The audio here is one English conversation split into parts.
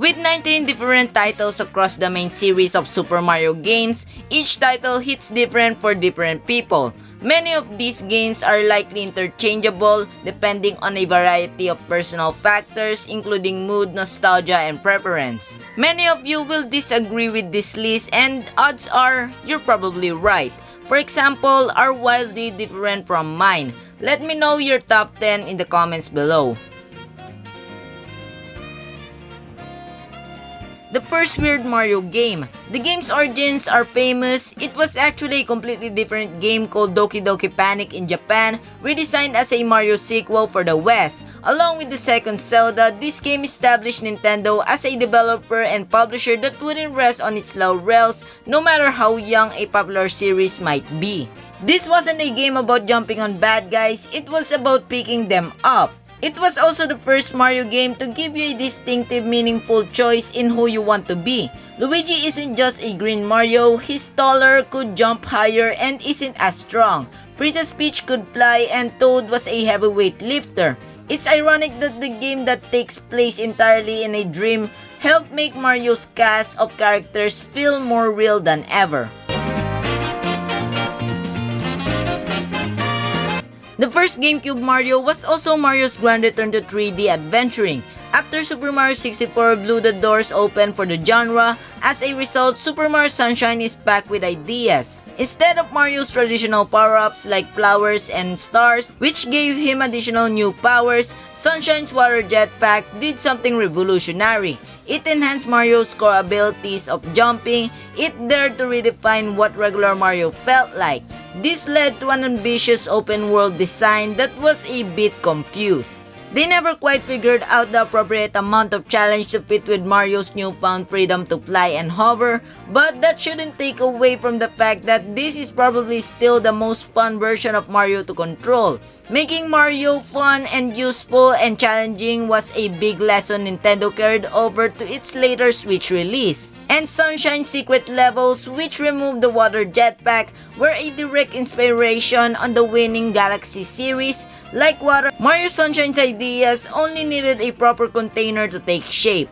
With 19 different titles across the main series of Super Mario games, each title hits different for different people. Many of these games are likely interchangeable depending on a variety of personal factors including mood, nostalgia, and preference. Many of you will disagree with this list and odds are you're probably right. For example, are wildly different from mine. Let me know your top 10 in the comments below. The first Weird Mario game. The game's origins are famous. It was actually a completely different game called Doki Doki Panic in Japan, redesigned as a Mario sequel for the West. Along with the second Zelda, this game established Nintendo as a developer and publisher that wouldn't rest on its laurels no matter how young a popular series might be. This wasn't a game about jumping on bad guys, it was about picking them up. It was also the first Mario game to give you a distinctive, meaningful choice in who you want to be. Luigi isn't just a green Mario, he's taller, could jump higher, and isn't as strong. Princess Peach could fly, and Toad was a heavyweight lifter. It's ironic that the game that takes place entirely in a dream helped make Mario's cast of characters feel more real than ever. The first GameCube Mario was also Mario's grand return to 3D adventuring. After Super Mario 64 blew the doors open for the genre, as a result, Super Mario Sunshine is packed with ideas. Instead of Mario's traditional power-ups like flowers and stars, which gave him additional new powers, Sunshine's water jetpack did something revolutionary. It enhanced Mario's core abilities of jumping. It dared to redefine what regular Mario felt like. This led to an ambitious open-world design that was a bit confused. They never quite figured out the appropriate amount of challenge to fit with Mario's newfound freedom to fly and hover, but that shouldn't take away from the fact that this is probably still the most fun version of Mario to control. Making Mario fun and useful and challenging was a big lesson Nintendo carried over to its later Switch release. And Sunshine's secret levels, which removed the water jetpack, were a direct inspiration on the winning Galaxy series. Like water, Mario Sunshine's ideas only needed a proper container to take shape.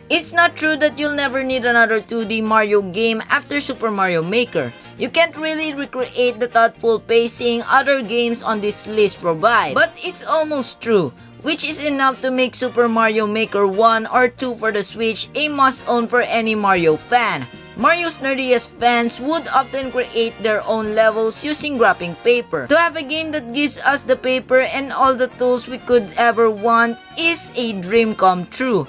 It's not true that you'll never need another 2D Mario game after Super Mario Maker. You can't really recreate the thoughtful pacing other games on this list provide, but it's almost true, which is enough to make Super Mario Maker 1 or 2 for the Switch a must-own for any Mario fan. Mario's nerdiest fans would often create their own levels using wrapping paper. To have a game that gives us the paper and all the tools we could ever want is a dream come true.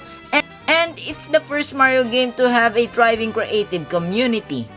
And it's the first Mario game to have a thriving creative community.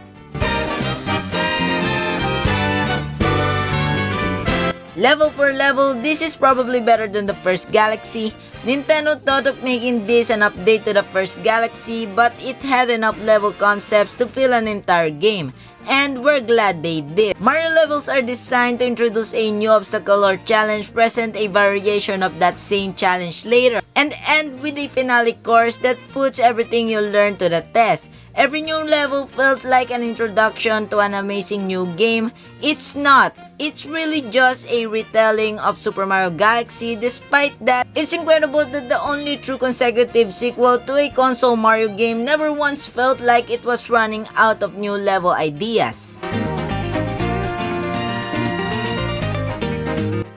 Level for level, this is probably better than the first Galaxy. Nintendo thought of making this an update to the first Galaxy, but it had enough level concepts to fill an entire game. And we're glad they did. Mario levels are designed to introduce a new obstacle or challenge, present a variation of that same challenge later, and end with a finale course that puts everything you learned to the test. Every new level felt like an introduction to an amazing new game. It's not. It's really just a retelling of Super Mario Galaxy. Despite that, it's incredible that the only true consecutive sequel to a console Mario game never once felt like it was running out of new level ideas.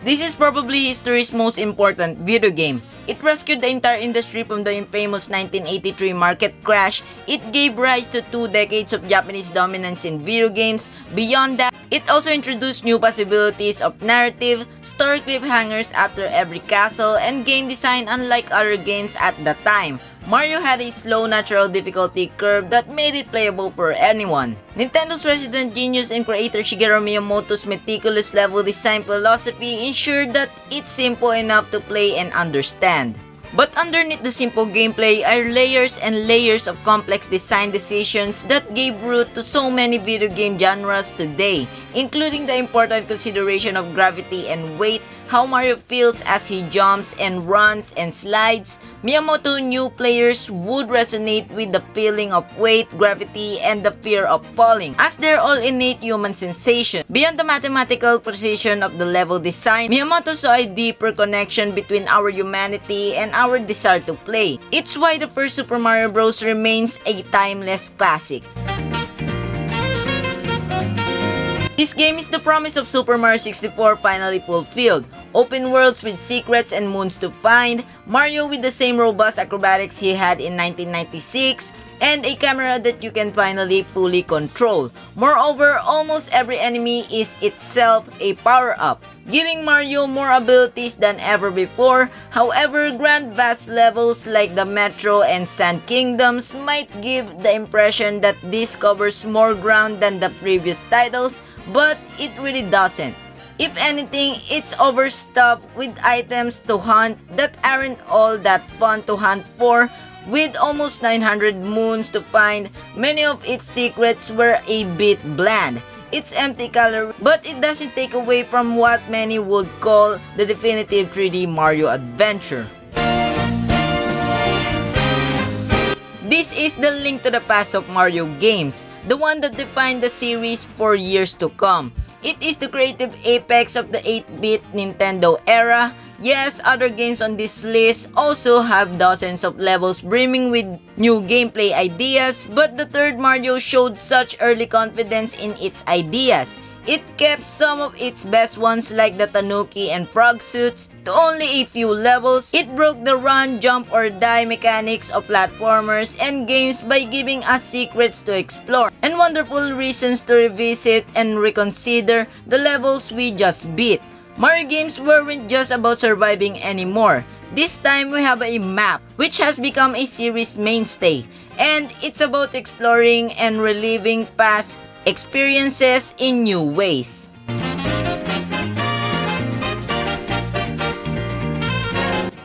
This is probably history's most important video game. It rescued the entire industry from the infamous 1983 market crash. It gave rise to 2 decades of Japanese dominance in video games. Beyond that, it also introduced new possibilities of narrative, story cliffhangers after every castle, and game design unlike other games at the time. Mario had a slow natural difficulty curve that made it playable for anyone. Nintendo's resident genius and creator Shigeru Miyamoto's meticulous level design philosophy ensured that it's simple enough to play and understand. But underneath the simple gameplay are layers and layers of complex design decisions that gave root to so many video game genres today, including the important consideration of gravity and weight, how Mario feels as he jumps and runs and slides, Miyamoto knew players would resonate with the feeling of weight, gravity, and the fear of falling, as they're all innate human sensations. Beyond the mathematical precision of the level design, Miyamoto saw a deeper connection between our humanity and our desire to play. It's why the first Super Mario Bros. Remains a timeless classic. This game is the promise of Super Mario 64 finally fulfilled. Open worlds with secrets and moons to find, Mario with the same robust acrobatics he had in 1996, and a camera that you can finally fully control. Moreover, almost every enemy is itself a power-up, giving Mario more abilities than ever before. However, grand vast levels like the Metro and Sand Kingdoms might give the impression that this covers more ground than the previous titles, but it really doesn't. If anything, it's overstuffed with items to hunt that aren't all that fun to hunt for. With almost 900 moons to find, many of its secrets were a bit bland. It's empty color, but it doesn't take away from what many would call the definitive 3D Mario adventure. This is the link to the past of Mario games, the one that defined the series for years to come. It is the creative apex of the 8-bit Nintendo era. Yes, other games on this list also have dozens of levels brimming with new gameplay ideas, but the third Mario showed such early confidence in its ideas. It kept some of its best ones like the Tanuki and Frog suits to only a few levels. It broke the run, jump or die mechanics of platformers and games by giving us secrets to explore and wonderful reasons to revisit and reconsider the levels we just beat. Mario games weren't just about surviving anymore. This time we have a map, which has become a series mainstay, and it's about exploring and reliving past experiences in new ways.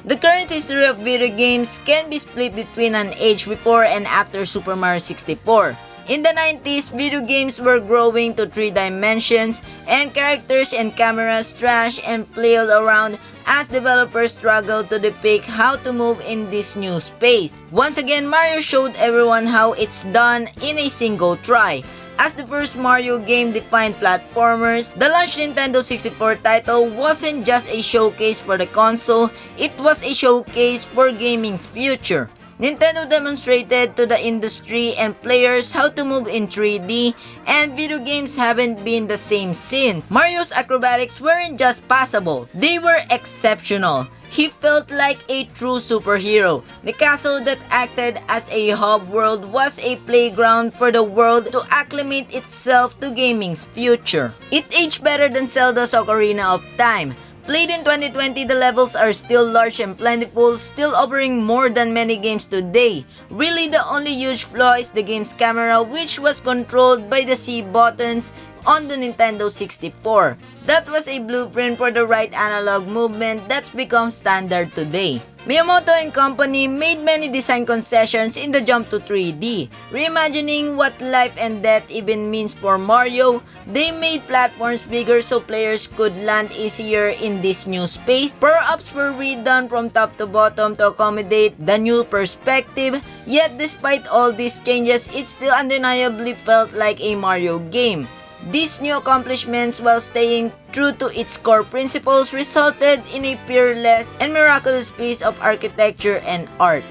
The current history of video games can be split between an age before and after Super Mario 64. In the 90s, video games were growing to 3 dimensions and characters and cameras trashed and flailed around as developers struggled to depict how to move in this new space. Once again, Mario showed everyone how it's done in a single try. As the first Mario game defined platformers, the launch Nintendo 64 title wasn't just a showcase for the console, it was a showcase for gaming's future. Nintendo demonstrated to the industry and players how to move in 3D, and video games haven't been the same since. Mario's acrobatics weren't just passable, they were exceptional. He felt like a true superhero. The castle that acted as a hub world was a playground for the world to acclimate itself to gaming's future. It aged better than Zelda's Ocarina of Time. Played in 2020, the levels are still large and plentiful, still offering more than many games today. Really, the only huge flaw is the game's camera, which was controlled by the C buttons on the Nintendo 64. That was a blueprint for the right analog movement that's become standard today. Miyamoto and company made many design concessions in the jump to 3D. Reimagining what life and death even means for Mario, they made platforms bigger so players could land easier in this new space. Power-ups were redone from top to bottom to accommodate the new perspective, yet despite all these changes, it still undeniably felt like a Mario game. These new accomplishments, while staying true to its core principles, resulted in a peerless and miraculous piece of architecture and art.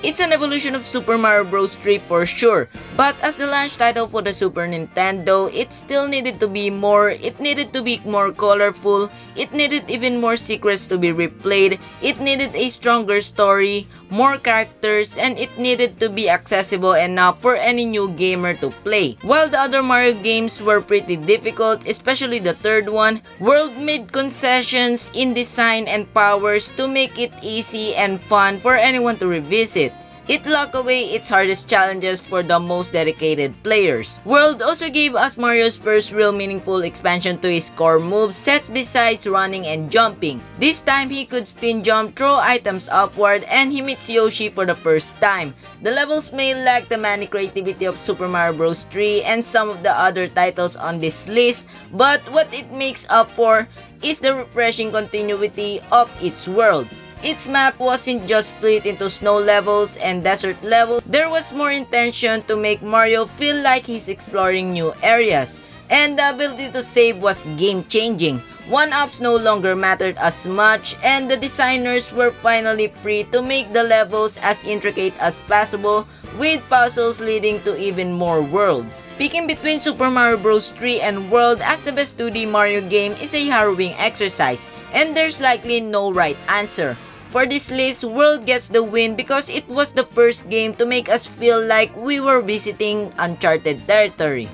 It's an evolution of Super Mario Bros. 3 for sure, but as the launch title for the Super Nintendo, it still needed to be more, it needed to be more colorful, it needed even more secrets to be replayed, it needed a stronger story, more characters, and it needed to be accessible enough for any new gamer to play. While the other Mario games were pretty difficult, especially the third one, World made concessions in design and powers to make it easy and fun for anyone to revisit. It locked away its hardest challenges for the most dedicated players. World also gave us Mario's first real meaningful expansion to his core move sets besides running and jumping. This time he could spin jump, throw items upward, and he meets Yoshi for the first time. The levels may lack the manic creativity of Super Mario Bros. 3 and some of the other titles on this list, but what it makes up for is the refreshing continuity of its world. Its map wasn't just split into snow levels and desert levels. There was more intention to make Mario feel like he's exploring new areas. And the ability to save was game-changing. One-ups no longer mattered as much, and the designers were finally free to make the levels as intricate as possible, with puzzles leading to even more worlds. Picking between Super Mario Bros. 3 and World as the best 2D Mario game is a harrowing exercise, and there's likely no right answer. For this list, World gets the win because it was the first game to make us feel like we were visiting uncharted territory.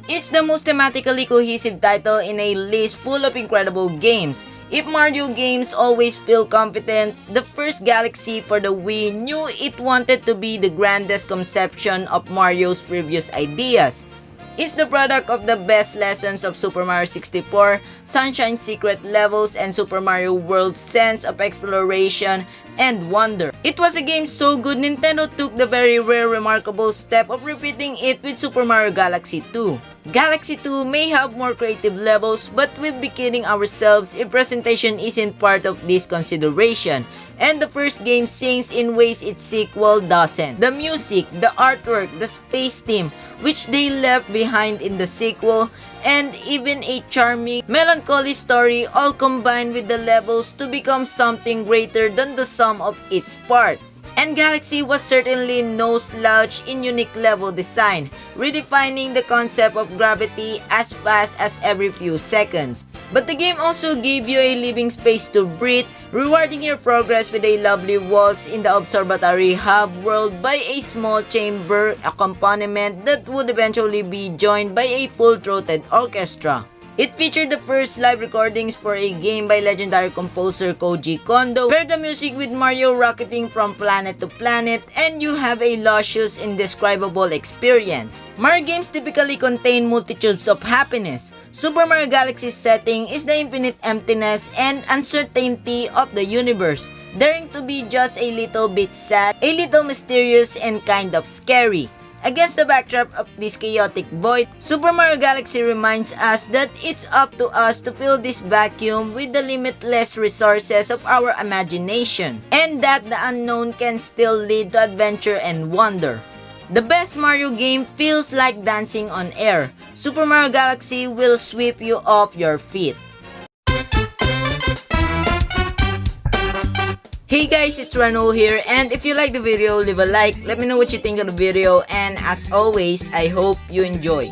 It's the most thematically cohesive title in a list full of incredible games. If Mario games always feel competent, the first Galaxy for the Wii knew it wanted to be the grandest conception of Mario's previous ideas. It's the product of the best lessons of Super Mario 64, Sunshine's secret levels, and Super Mario World's sense of exploration and wonder. It was a game so good Nintendo took the very rare remarkable step of repeating it with Super Mario Galaxy 2. Galaxy 2 may have more creative levels, but we'd be kidding ourselves if presentation isn't part of this consideration. And the first game sings in ways its sequel doesn't. The music, the artwork, the space theme, which they left behind in the sequel, and even a charming, melancholy story all combined with the levels to become something greater than the sum of its part. And Galaxy was certainly no slouch in unique level design, redefining the concept of gravity as fast as every few seconds. But the game also gave you a living space to breathe, rewarding your progress with a lovely waltz in the observatory hub world by a small chamber accompaniment that would eventually be joined by a full-throated orchestra. It featured the first live recordings for a game by legendary composer Koji Kondo, where the music with Mario rocketing from planet to planet, and you have a luscious, indescribable experience. Mario games typically contain multitudes of happiness. Super Mario Galaxy's setting is the infinite emptiness and uncertainty of the universe, daring to be just a little bit sad, a little mysterious, and kind of scary. Against the backdrop of this chaotic void, Super Mario Galaxy reminds us that it's up to us to fill this vacuum with the limitless resources of our imagination, and that the unknown can still lead to adventure and wonder. The best Mario game feels like dancing on air. Super Mario Galaxy will sweep you off your feet. Hey guys, it's Rano here, and if you like the video, leave a like, let me know what you think of the video, and as always, I hope you enjoy.